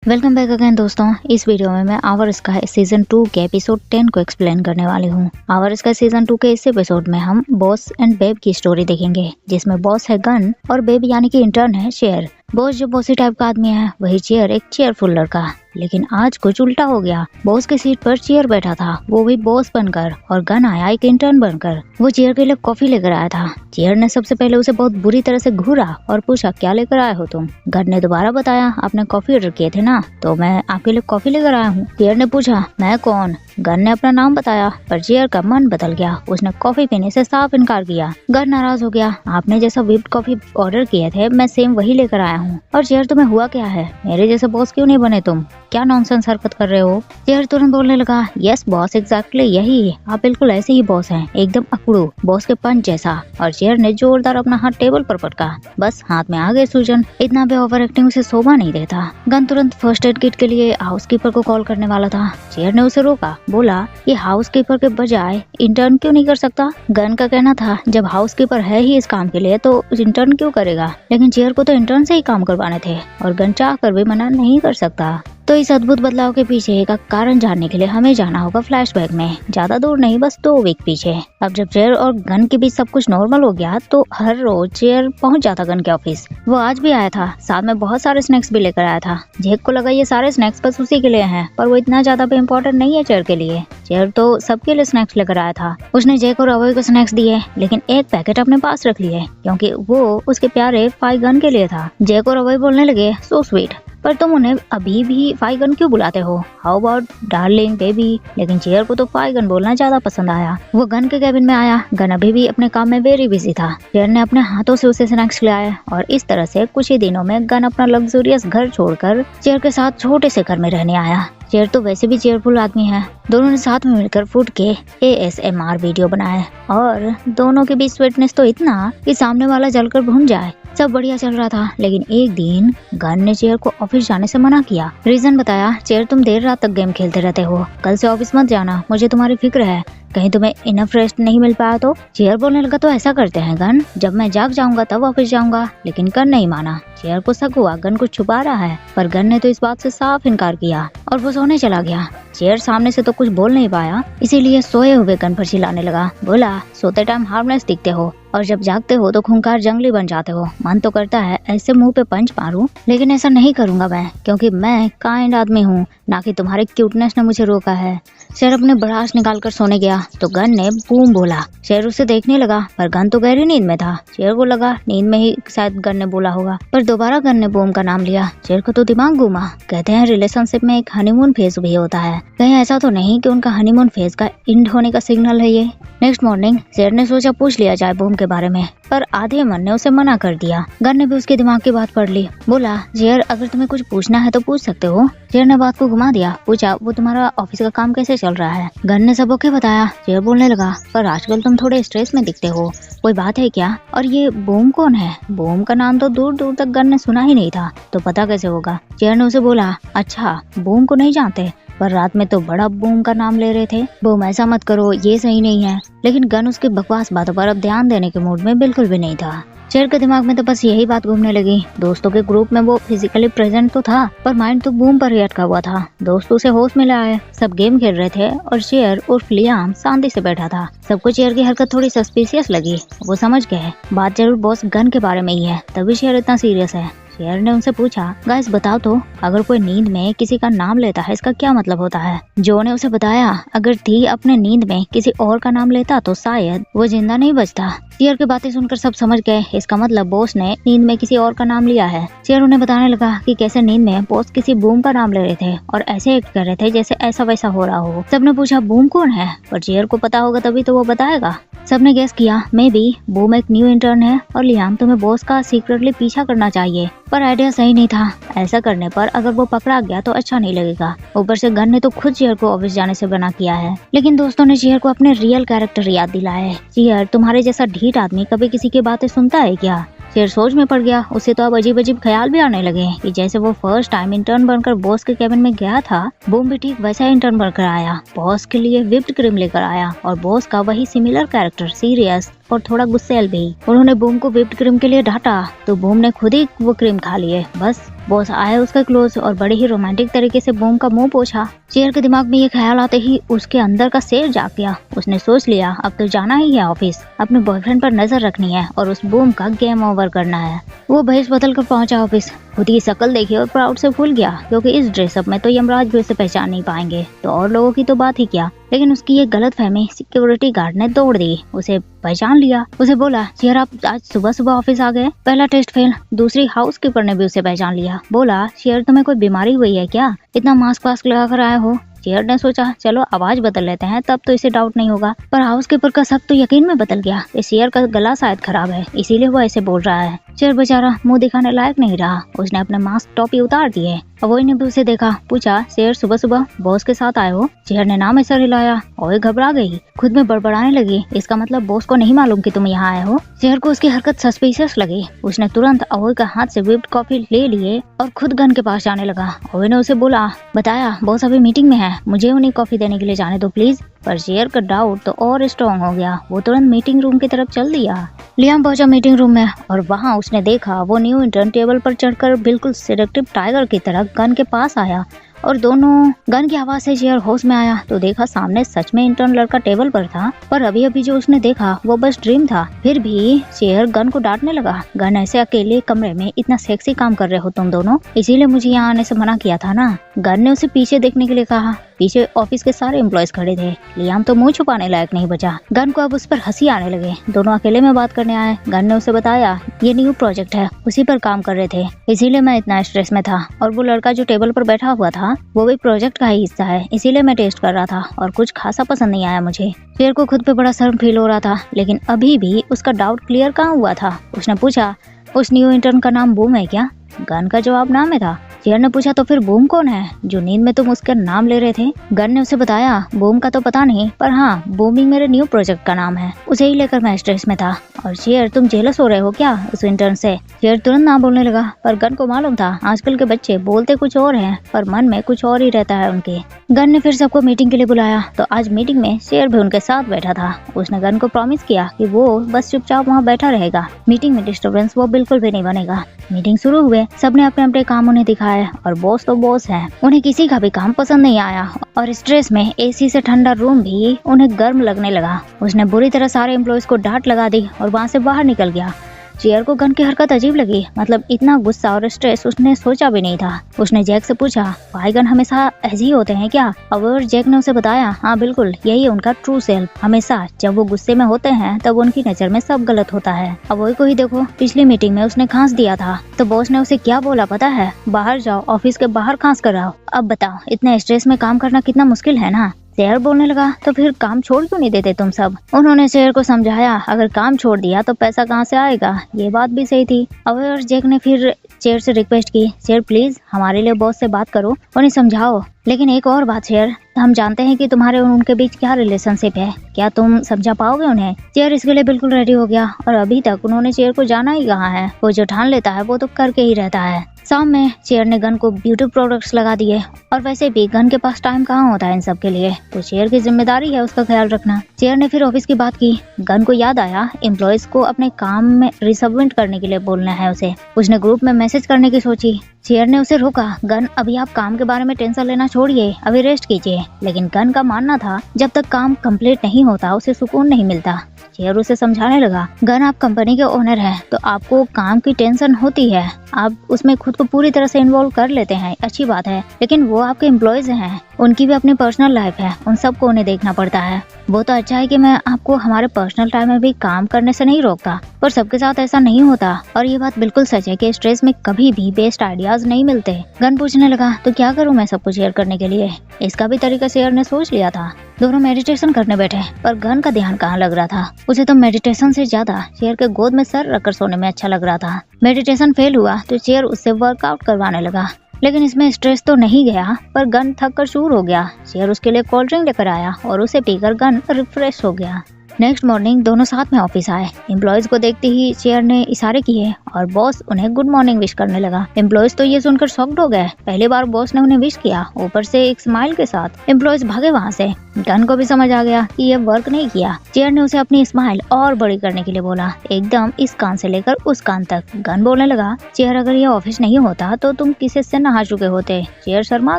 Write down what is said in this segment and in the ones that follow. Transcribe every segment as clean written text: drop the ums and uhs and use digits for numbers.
Welcome back again दोस्तों। इस video में मैं आवर स्काई सीजन 2 के एपिसोड 10 को एक्सप्लेन करने वाली हूँ। आवर स्काई सीजन 2 के इस एपिसोड में हम बॉस एंड बेब की स्टोरी देखेंगे, जिसमें बॉस है गन और बेब यानी कि इंटर्न है शेर। बॉस जो बॉसी टाइप का आदमी है, वही चेयर एक चेयरफुल लड़का। लेकिन आज कुछ उल्टा हो गया। बॉस की सीट पर चेयर बैठा था, वो भी बॉस बनकर, और गन आया एक इंटर्न बनकर। वो चेयर के लिए कॉफी लेकर आया था। चेयर ने सबसे पहले उसे बहुत बुरी तरह से घूरा और पूछा, क्या लेकर आए हो तुम? गन ने दोबारा बताया, आपने कॉफी ऑर्डर किए थे ना, तो मैं आपके लिए कॉफी लेकर आया हूँ। चेयर ने पूछा, मैं कौन? गन ने अपना नाम बताया, पर चेयर का मन बदल गया। उसने कॉफी पीने से साफ इनकार किया। गन नाराज हो गया, आपने जैसा व्हिप्ड कॉफी ऑर्डर किए थे, मैं सेम वही लेकर आया हूँ। और चेयर, तुम्हें हुआ क्या है? मेरे जैसे बॉस क्यों नहीं बने तुम? क्या नॉनसेंस हरकत कर रहे हो? चेयर तुरंत बोलने लगा, यस बॉस, एग्जैक्टली यही, आप बिल्कुल ऐसे ही बॉस हैं, एकदम अकड़ू, बॉस के पंच जैसा। और चेयर ने जोरदार अपना हाथ टेबल पर पटका। बस हाथ में आ गए सूजन। इतना भी ओवर एक्टिंग उसे शोभा नहीं देता। गन तुरंत फर्स्ट एड किट के लिए हाउसकीपर को कॉल करने वाला था। चेयर ने उसे रोका, बोला, ये हाउसकीपर के बजाय इंटर्न क्यों नहीं कर सकता? गन का कहना था, जब हाउसकीपर है ही इस काम के लिए तो इंटर्न क्यों करेगा? लेकिन चेयर को तो इंटर्न से ही काम करवाने थे, और गन चाह कर भी मना नहीं कर सकता। तो इस अद्भुत बदलाव के पीछे का कारण जानने के लिए हमें जाना होगा फ्लैशबैक में। ज्यादा दूर नहीं, बस 2 वीक पीछे। अब जब चेयर और गन के बीच सब कुछ नॉर्मल हो गया, तो हर रोज चेयर पहुंच जाता गन के ऑफिस। वो आज भी आया था, साथ में बहुत सारे स्नैक्स भी लेकर आया था। जेक को लगा ये सारे स्नैक्स बस उसी के लिए हैं, पर वो इतना ज्यादा भी इम्पोर्टेंट नहीं है चेयर के लिए। चेयर तो सबके लिए स्नैक्स लेकर आया था। उसने जेक और अवय को स्नैक्स दिए, लेकिन एक पैकेट अपने पास रख लिए, क्योंकि वो उसके प्यारे फाई गन के लिए था। जेक और अवय बोलने लगे, सो स्वीट, पर तुम उन्हें अभी भी फाइगन क्यों बुलाते हो? How about darling baby? लेकिन चेयर को तो फाइगन बोलना ज्यादा पसंद आया। वो गन के कैबिन में आया। गन अभी भी अपने काम में वेरी बिजी था। चेयर ने अपने हाथों से उसे स्नैक्स खिलाए, और इस तरह से कुछ ही दिनों में गन अपना लग्जरियस घर छोड़कर चेयर के साथ छोटे से घर में रहने आया। चेयर तो वैसे भी चेयरफुल आदमी है। दोनों ने साथ में मिलकर फूड के ASMR वीडियो बनाए, और दोनों के बीच स्वीटनेस तो इतना कि सामने वाला जलकर भुन जाए। सब बढ़िया चल रहा था, लेकिन एक दिन गन ने चेयर को ऑफिस जाने से मना किया। रीजन बताया, चेयर तुम देर रात तक गेम खेलते रहते हो, कल से ऑफिस मत जाना, मुझे तुम्हारी फिक्र है, कहीं तुम्हें इनफ रेस्ट नहीं मिल पाया तो? चेयर बोलने लगा, तो ऐसा करते हैं गन, जब मैं जाग जाऊंगा तब ऑफिस जाऊंगा। लेकिन गन नहीं माना। चेयर को शक हुआ गन कुछ छुपा रहा है, पर गन ने तो इस बात से साफ इनकार किया, और वो सोने चला गया। चेयर सामने से तो कुछ बोल नहीं पाया, इसीलिए सोए हुए गन पर चिल्लाने लगा। बोला, सोते टाइम हार्मलेस दिखते हो, और जब जागते हो तो खूंखार जंगली बन जाते हो। मन तो करता है ऐसे मुंह पे पंच मारूं, लेकिन ऐसा नहीं करूंगा मैं, क्योंकि मैं काइंड आदमी हूँ, ना कि तुम्हारे क्यूटनेस ने मुझे रोका है। शेर अपने बड़ास निकाल कर सोने गया, तो गन ने बूम बोला। शेर उसे देखने लगा, पर गन तो गहरी नींद में था। शेर को लगा नींद में ही शायद गन ने बोला होगा, पर दोबारा गन ने बूम का नाम लिया। शेर को तो दिमाग घूमा। कहते हैं रिलेशनशिप में एक हनीमून फेज भी होता है, कहीं ऐसा तो नहीं कि उनका हनीमून फेज का एंड होने का सिग्नल है ये? नेक्स्ट मॉर्निंग शेर ने सोचा पूछ लिया जाए बूम के बारे में, पर आधे मन ने उसे मना कर दिया। गन ने भी उसके दिमाग की बात पढ़ ली। बोला, शेर अगर तुम्हें कुछ पूछना है तो पूछ सकते हो। शेर ने बात को घुमा दिया, पूछा, वो तुम्हारा ऑफिस का काम कैसे चल रहा है? गन ने सब ओके बताया। शेर बोलने लगा, पर आजकल तुम थोड़े स्ट्रेस में दिखते हो, कोई बात है क्या? और ये बूम कौन है? बूम का नाम तो दूर दूर तक गन ने सुना ही नहीं था, तो पता कैसे होगा? शेर ने उसे बोला, अच्छा बूम को नहीं जानते, पर रात में तो बड़ा बूम का नाम ले रहे थे। बूम ऐसा मत करो, ये सही नहीं है। लेकिन गन उसकी बकवास बातों पर अब ध्यान देने के मूड में बिल्कुल भी नहीं था। शेर के दिमाग में तो बस यही बात घूमने लगी। दोस्तों के ग्रुप में वो फिजिकली प्रेजेंट तो था, पर माइंड तो बूम पर ही अटका हुआ था। दोस्त उसे होश में लाए, सब गेम खेल रहे थे, और शेर उर्फ लियाम शांति से बैठा था। सबको शेर की हरकत थोड़ी सस्पिशियस लगी। वो समझ गए बात जरूर बॉस गन के बारे में ही है, तभी शेर इतना सीरियस है। शेर ने उनसे पूछा, गाइस बताओ तो, अगर कोई नींद में किसी का नाम लेता है, इसका क्या मतलब होता है? जो ने उसे बताया, अगर थी अपने नींद में किसी और का नाम लेता तो शायद वो जिंदा नहीं बचता। शेर की बातें सुनकर सब समझ गए, इसका मतलब बॉस ने नींद में किसी और का नाम लिया है। शेर उन्हें बताने लगा कि कैसे नींद में बॉस किसी बूम का नाम ले रहे थे, और ऐसे एक्ट कर रहे थे जैसे ऐसा वैसा हो रहा हो। सबने पूछा, बूम कौन है? पर शेर को पता होगा तभी तो वो बताएगा। सबने गेस किया, मे बी बूम एक न्यू इंटर्न है, और लियाम तुम्हें बॉस का सीक्रेटली पीछा करना चाहिए। पर आइडिया सही नहीं था। ऐसा करने पर अगर वो पकड़ा गया तो अच्छा नहीं लगेगा। ऊपर से गन ने तो खुद चेयर को ऑफिस जाने से मना किया है। लेकिन दोस्तों ने चेयर को अपने रियल कैरेक्टर याद दिलाया है। चेयर तुम्हारे जैसा ढीठ आदमी कभी किसी की बातें सुनता है क्या? शेर सोच में पड़ गया। उसे तो अब अजीब अजीब ख्याल भी आने लगे कि जैसे वो फर्स्ट टाइम इंटर्न बनकर बॉस के कैबिन में गया था, बूम भी ठीक वैसा इंटर्न बनकर आया। बॉस के लिए व्हिप्ड क्रीम लेकर आया, और बॉस का वही सिमिलर कैरेक्टर सीरियस और थोड़ा गुस्सैल भी। उन्होंने बूम को व्हिप्ड क्रीम के लिए डांटा तो बूम ने खुद ही वो क्रीम खा लिए। बस बॉस आए उसका क्लोज और बड़े ही रोमांटिक तरीके से बूम का मुंह पोंछा। शेर के दिमाग में ये ख्याल आते ही उसके अंदर का शेर जाग गया। उसने सोच लिया अब तो जाना ही है ऑफिस, अपने बॉयफ्रेंड पर नजर रखनी है और उस बूम का गेम ओवर करना है। वो भेष बदल कर पहुंचा ऑफिस। खुद की शक्ल देखी और प्राउड से फूल गया, क्योंकि इस ड्रेसअप में तो यमराज भी उसे पहचान नहीं पाएंगे, तो और लोगों की तो बात ही क्या। लेकिन उसकी ये गलतफहमी सिक्योरिटी गार्ड ने तोड़ दी। उसे पहचान लिया। उसे बोला, शेर आप आज सुबह सुबह ऑफिस आ गए? पहला टेस्ट फेल। दूसरी हाउसकीपर ने भी उसे पहचान लिया। बोला, शेर तुम्हें कोई बीमारी हुई है क्या, इतना मास्क वास्क लगा कर आए हो? शेर ने सोचा चलो आवाज बदल लेते हैं, तब तो इसे डाउट नहीं होगा। पर हाउसकीपर का शक तो यकीन में बदल गया। इस शेर का गला शायद खराब है, इसीलिए वो ऐसे बोल रहा है। शेर बेचारा मुंह दिखाने लायक नहीं रहा। उसने अपने मास्क टोपी उतार दिए। अवोई ने भी उसे देखा। पूछा, शेर सुबह सुबह बॉस के साथ आए हो? शेर ने नाम सर हिलाया। अवोई घबरा गई, खुद में बड़बड़ाने लगी। इसका मतलब बॉस को नहीं मालूम कि तुम यहाँ आए हो? शेर को उसकी हरकत सस्पिशियस लगी। उसने तुरंत अवोई का हाथ से व्हिप्ड कॉफी ले लिए और खुद गन के पास जाने लगा। अवोई ने उसे बोला, बताया बॉस अभी मीटिंग में है, मुझे उन्हें कॉफी देने के लिए जाने दो प्लीज। पर शेर का डाउट तो और स्ट्रॉन्ग हो गया। वो तुरंत मीटिंग रूम की तरफ चल दिया। लियाम पहुंचा मीटिंग रूम में और वहां उसने देखा वो न्यू इंटर्न टेबल पर चढ़कर बिल्कुल सेडक्टिव टाइगर की तरह गन के पास आया और दोनों गन की आवाज से शेर होश में आया तो देखा सामने सच में इंटर्न लड़का टेबल पर था। पर अभी अभी जो उसने देखा वो बस ड्रीम था। फिर भी शेर गन को डांटने लगा। गन, ऐसे अकेले कमरे में इतना सेक्सी काम कर रहे हो तुम दोनों, इसीलिए मुझे यहाँ आने से मना किया था ना। गन ने उसे पीछे देखने के लिए कहा। पीछे ऑफिस के सारे एम्प्लॉयज खड़े थे। लियाम तो मुंह छुपाने लायक नहीं बचा। गन को अब उस पर हंसी आने लगे। दोनों अकेले में बात करने आए। गन ने उसे बताया ये न्यू प्रोजेक्ट है, उसी पर काम कर रहे थे, इसीलिए मैं इतना स्ट्रेस में था। और वो लड़का जो टेबल पर बैठा हुआ था वो भी प्रोजेक्ट का ही हिस्सा है, इसीलिए मैं टेस्ट कर रहा था और कुछ खासा पसंद नहीं आया मुझे। शेर को खुद पे बड़ा शर्म फील हो रहा था, लेकिन अभी भी उसका डाउट क्लियर कहाँ हुआ था। उसने पूछा, उस न्यू इंटर्न का नाम बूम है क्या? गन का जवाब नाम में था। शेर ने पूछा, तो फिर बूम कौन है जो नींद में तुम उसका नाम ले रहे थे? गन ने उसे बताया, बूम का तो पता नहीं, पर हाँ बूमिंग मेरे न्यू प्रोजेक्ट का नाम है, उसे ही लेकर मैं स्ट्रेस में था। और शेर तुम जेलस हो रहे हो क्या उस इंटर्न से? शेर तुरंत ना बोलने लगा, पर गन को मालूम था आजकल के बच्चे बोलते कुछ और हैं पर मन में कुछ और ही रहता है उनके। गन ने फिर सबको मीटिंग के लिए बुलाया तो आज मीटिंग में शेर भी उनके साथ बैठा था। उसने गन को प्रॉमिस किया कि वो बस चुपचाप वहाँ बैठा रहेगा, मीटिंग में डिस्टर्बेंस वो बिल्कुल भी नहीं बनेगा। मीटिंग शुरू हुए, सबने अपने अपने काम उन्हें दिखाए और बॉस तो बॉस है, उन्हें किसी का भी काम पसंद नहीं आया और स्ट्रेस में एसी से ठंडा रूम भी उन्हें गर्म लगने लगा। उसने बुरी तरह सारे एम्प्लॉयज को डांट लगा दी और वहाँ से बाहर निकल गया। शेर को गन की हरकत अजीब लगी, मतलब इतना गुस्सा और स्ट्रेस उसने सोचा भी नहीं था। उसने जैक से पूछा, भाई गन हमेशा ऐसे ही होते हैं क्या? और जैक ने उसे बताया, हाँ बिल्कुल, यही है उनका ट्रू सेल्फ। हमेशा जब वो गुस्से में होते हैं तब उनकी नजर में सब गलत होता है। अब वही को ही देखो, पिछली मीटिंग में उसने खांस दिया था तो बॉस ने उसे क्या बोला पता है? बाहर जाओ, ऑफिस के बाहर खांस कर आओ। अब बताओ, इतने स्ट्रेस में काम करना कितना मुश्किल है ना। शेर बोलने लगा, तो फिर काम छोड़ क्यों नहीं देते तुम सब? उन्होंने शेर को समझाया, अगर काम छोड़ दिया तो पैसा कहाँ से आएगा। ये बात भी सही थी। और जैक ने फिर शेर से रिक्वेस्ट की, शेर प्लीज हमारे लिए बॉस से बात करो, उन्हें समझाओ। लेकिन एक और बात शेर, हम जानते हैं कि तुम्हारे और उनके बीच क्या रिलेशनशिप है, क्या तुम समझा पाओगे उन्हें? शेर इसके लिए बिल्कुल रेडी हो गया और अभी तक उन्होंने शेर को जाना ही कहाँ है। वो जो ठान लेता है वो तो करके ही रहता है। शाम में शेर ने गन को ब्यूटी प्रोडक्ट्स लगा दिए और वैसे भी गन के पास टाइम कहाँ होता है इन सब के लिए, तो शेर की जिम्मेदारी है उसका ख्याल रखना। शेर ने फिर ऑफिस की बात की। गन को याद आया एम्प्लॉयज को अपने काम में रिसबमिट करने के लिए बोलना है उसे। उसने ग्रुप में मैसेज करने की सोची। शेर ने उसे रोका, गन अभी आप काम के बारे में टेंशन लेना छोड़िए, अभी रेस्ट कीजिए। लेकिन गन का मानना था जब तक काम कंप्लीट नहीं होता उसे सुकून नहीं मिलता। शेर उसे समझाने लगा, गन आप कंपनी के ओनर हैं तो आपको काम की टेंशन होती है, आप उसमें खुद को पूरी तरह से इन्वॉल्व कर लेते हैं, अच्छी बात है, लेकिन वो आपके एम्प्लॉयज हैं, उनकी भी अपनी पर्सनल लाइफ है, उन सबको उन्हें देखना पड़ता है। वो तो अच्छा है कि मैं आपको हमारे पर्सनल टाइम में भी काम करने से नहीं रोकता, पर सबके साथ ऐसा नहीं होता और ये बात बिल्कुल सच है कि स्ट्रेस में कभी भी बेस्ट आइडियाज नहीं मिलते। गन पूछने लगा, तो क्या करूँ मैं सब कुछ शेयर करने के लिए? इसका भी तरीका शेर ने सोच लिया था। दोनों मेडिटेशन करने बैठे, पर गन का ध्यान कहाँ लग रहा था। उसे तो मेडिटेशन से ज्यादा शेर के गोद में सर रखकर सोने में अच्छा लग रहा था। मेडिटेशन फेल हुआ तो शेर उससे वर्कआउट करवाने लगा, लेकिन इसमें स्ट्रेस तो नहीं गया, पर गन थक कर चूर हो गया। शेर उसके लिए कोल्ड ड्रिंक लेकर आया और उसे पीकर गन रिफ्रेश हो गया। नेक्स्ट मॉर्निंग दोनों साथ में ऑफिस आए। एम्प्लॉयज को देखते ही शेर ने इशारे किए और बॉस उन्हें गुड मॉर्निंग विश करने लगा। एम्प्लॉयज तो ये सुनकर शॉक्ड हो गए, पहली बार बॉस ने उन्हें विश किया, ऊपर से एक स्माइल के साथ। एम्प्लॉयज भागे वहाँ से। गन को भी समझ आ गया कि ये वर्क नहीं किया। चेयर ने उसे अपनी स्माइल और बड़ी करने के लिए बोला, एकदम इस कान से लेकर उस कान तक। गन बोलने लगा, चेयर अगर ये ऑफिस नहीं होता तो तुम किसे से नहा चुके होते। चेयर शर्मा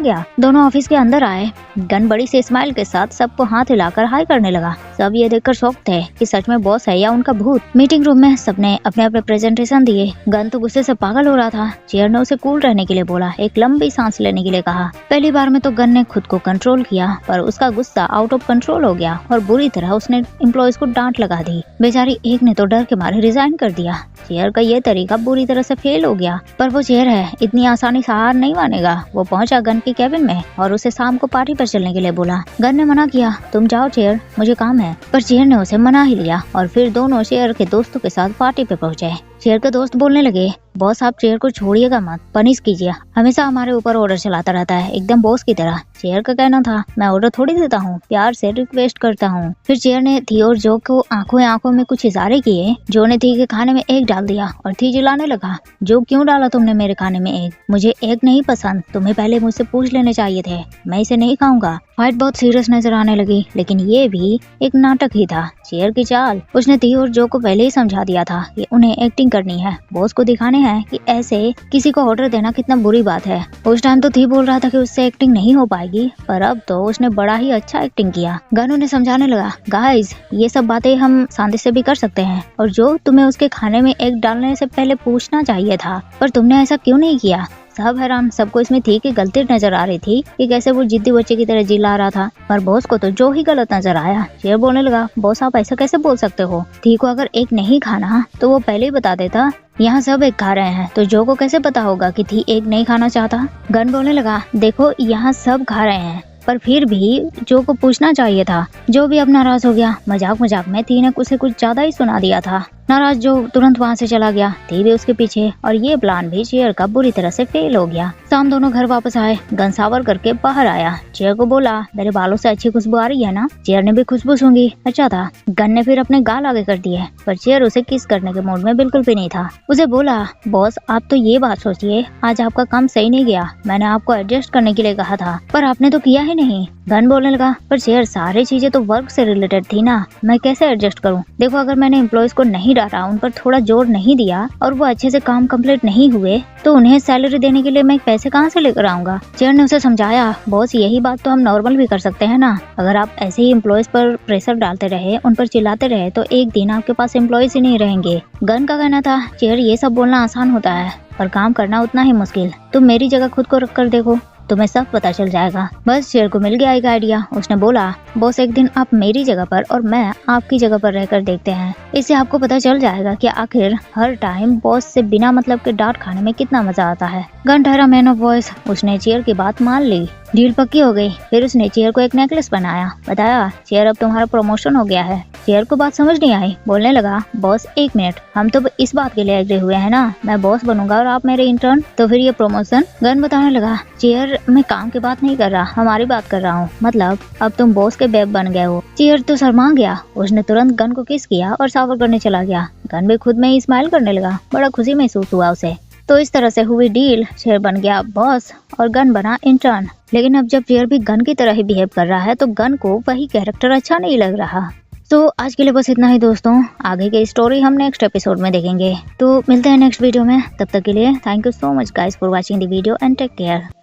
गया। दोनों ऑफिस के अंदर आए। गन बड़ी से स्माइल के साथ सबको हाथ हिलाकर हाई करने लगा। सब ये देखकर शॉक थे कि सच में बॉस है या उनका भूत। मीटिंग रूम में सबने अपने अपने प्रेजेंटेशन दिए। गन तो गुस्से से पागल हो रहा था। चेयर ने उसे कूल रहने के लिए बोला, एक लंबी सांस लेने के लिए कहा। पहली बार में तो गन ने खुद को कंट्रोल किया, पर उसका गुस्सा आउट ऑफ कंट्रोल हो गया और बुरी तरह उसने एम्प्लॉयज को डांट लगा दी। बेचारी एक ने तो डर के मारे रिजाइन कर दिया। चेयर का ये तरीका बुरी तरह से फेल हो गया, पर वो चेयर है, इतनी आसानी से हार नहीं मानेगा। वो पहुंचा गन के केबिन में और उसे शाम को पार्टी पर चलने के लिए बोला। गन ने मना किया, तुम जाओ चेयर, मुझे काम है। पर चेयर ने उसे मना ही लिया और फिर दोनों चेयर के दोस्तों के साथ पार्टी पे पहुंचे। चेयर के दोस्त बोलने लगे, बॉस आप चेयर को छोड़िएगा मत, पनिश कीजिए, हमेशा हमारे ऊपर ऑर्डर चलाता रहता है, एकदम बॉस की तरह। चेयर का कहना था, मैं ऑर्डर थोड़ी देता हूँ, प्यार से रिक्वेस्ट करता हूँ। फिर चेयर ने थी और जो को आंखों में कुछ इशारे किए। जो ने थी के खाने में एग डाल दिया और थी चिल्लाने लगा, जो क्यों डाला तुमने मेरे खाने में एग? मुझे एग नहीं पसंद, तुम्हें पहले मुझसे पूछ लेने चाहिए थे, मैं इसे नहीं खाऊंगा। फाइट बहुत सीरियस नजर आने लगी, लेकिन ये भी एक नाटक ही था। चेयर की चाल, उसने थी और जो को पहले ही समझा दिया था कि उन्हें एक्टिंग करनी है, बॉस को दिखाने हैं कि ऐसे किसी को ऑर्डर देना कितना बुरी बात है। उस टाइम तो थी बोल रहा था कि उससे एक्टिंग नहीं हो पाएगी, पर अब तो उसने बड़ा ही अच्छा एक्टिंग किया। गन उन्हें समझाने लगा, गाइस ये सब बातें हम शांति से भी कर सकते हैं, और जो तुम्हें उसके खाने में एग डालने से पहले पूछना चाहिए था, पर तुमने ऐसा क्यों नहीं किया। सब हैरान, सबको इसमें थी कि गलती नजर आ रही थी कि कैसे वो जिद्दी बच्चे की तरह जिला रहा था, पर बॉस को तो जो ही गलत नजर आया। चेयर बोलने लगा, बॉस आप ऐसा कैसे बोल सकते हो? थी को अगर एक नहीं खाना तो वो पहले ही बता देता। यहाँ सब एक खा रहे हैं तो जो को कैसे पता होगा कि थी एक नहीं खाना चाहता। गन बोलने लगा, देखो यहाँ सब खा रहे हैं, पर फिर भी जो को पूछना चाहिए था। जो भी अब नाराज हो गया। मजाक में थी ने उसे कुछ ज्यादा ही सुना दिया था। नाराज जो तुरंत वहाँ से चला गया, थी भी उसके पीछे, और ये प्लान भी चेयर का बुरी तरह से फेल हो गया। शाम दोनों घर वापस आए। गन सावर करके बाहर आया। चेयर को बोला, मेरे बालों से अच्छी खुशबू आ रही है ना? चेयर ने भी खुशबू सूंघी, अच्छा था। गन ने फिर अपने गाल आगे कर दिए, पर चेयर उसे किस करने के मूड में बिल्कुल भी नहीं था। उसे बोला, बॉस आप तो ये बात सोचिए, आज आपका काम सही नहीं गया, मैंने आपको एडजस्ट करने के लिए कहा था, पर आपने तो किया ही नहीं। गन बोलने लगा, पर चेयर सारी चीजें तो वर्क से रिलेटेड थी ना, मैं कैसे एडजस्ट करूँ? देखो अगर मैंने एम्प्लॉयज को नहीं डाला, उन पर थोड़ा जोर नहीं दिया और वो अच्छे से काम कंप्लीट नहीं हुए, तो उन्हें सैलरी देने के लिए मैं पैसे कहाँ से लेकर आऊंगा? चेयर ने उसे समझाया, बॉस यही बात तो हम नॉर्मल भी कर सकते हैं ना, अगर आप ऐसे ही एम्प्लॉयज पर प्रेशर डालते रहे, उन पर चिल्लाते रहे, तो एक दिन आपके पास एम्प्लॉयज ही नहीं रहेंगे। गन का कहना था, चेयर ये सब बोलना आसान होता है पर काम करना उतना ही मुश्किल, तुम मेरी जगह खुद को रख कर देखो, तुम्हें सब पता चल जाएगा। बस चेयर को मिल गया एक आइडिया। उसने बोला, बॉस एक दिन आप मेरी जगह पर और मैं आपकी जगह पर रहकर देखते हैं, इससे आपको पता चल जाएगा कि आखिर हर टाइम बॉस से बिना मतलब के डांट खाने में कितना मजा आता है। गन ठहरा मैन ऑफ वॉइस। उसने चेयर की बात मान ली, डील पक्की हो गई। फिर उसने चेयर को एक नेकलेस बनाया, बताया, चेयर अब तुम्हारा प्रमोशन हो गया है। चेयर को बात समझ नहीं आई, बोलने लगा, बॉस एक मिनट, हम तो इस बात के लिए एग्री हुए हैं ना, मैं बॉस बनूंगा और आप मेरे इंटर्न, तो फिर ये प्रमोशन? गन बताने लगा, चेयर मैं काम की बात नहीं कर रहा, हमारी बात कर रहा हूँ, मतलब अब तुम बॉस के बेब बन गए हो। चेयर तो शर्मा गया। उसने तुरंत गन को किस किया और शावर करने चला गया। गन भी खुद में ही स्माइल करने लगा, बड़ा खुशी महसूस हुआ उसे। तो इस तरह से हुई डील, चेयर बन गया बॉस और गन बना इंटर्न। लेकिन अब जब चेयर भी गन की तरह ही बिहेव कर रहा है तो गन को वही कैरेक्टर अच्छा नहीं लग रहा। तो आज के लिए बस इतना ही दोस्तों, आगे की स्टोरी हम नेक्स्ट एपिसोड में देखेंगे। तो मिलते हैं नेक्स्ट वीडियो में, तब तक के लिए thank you so much guys for watching the video and take care.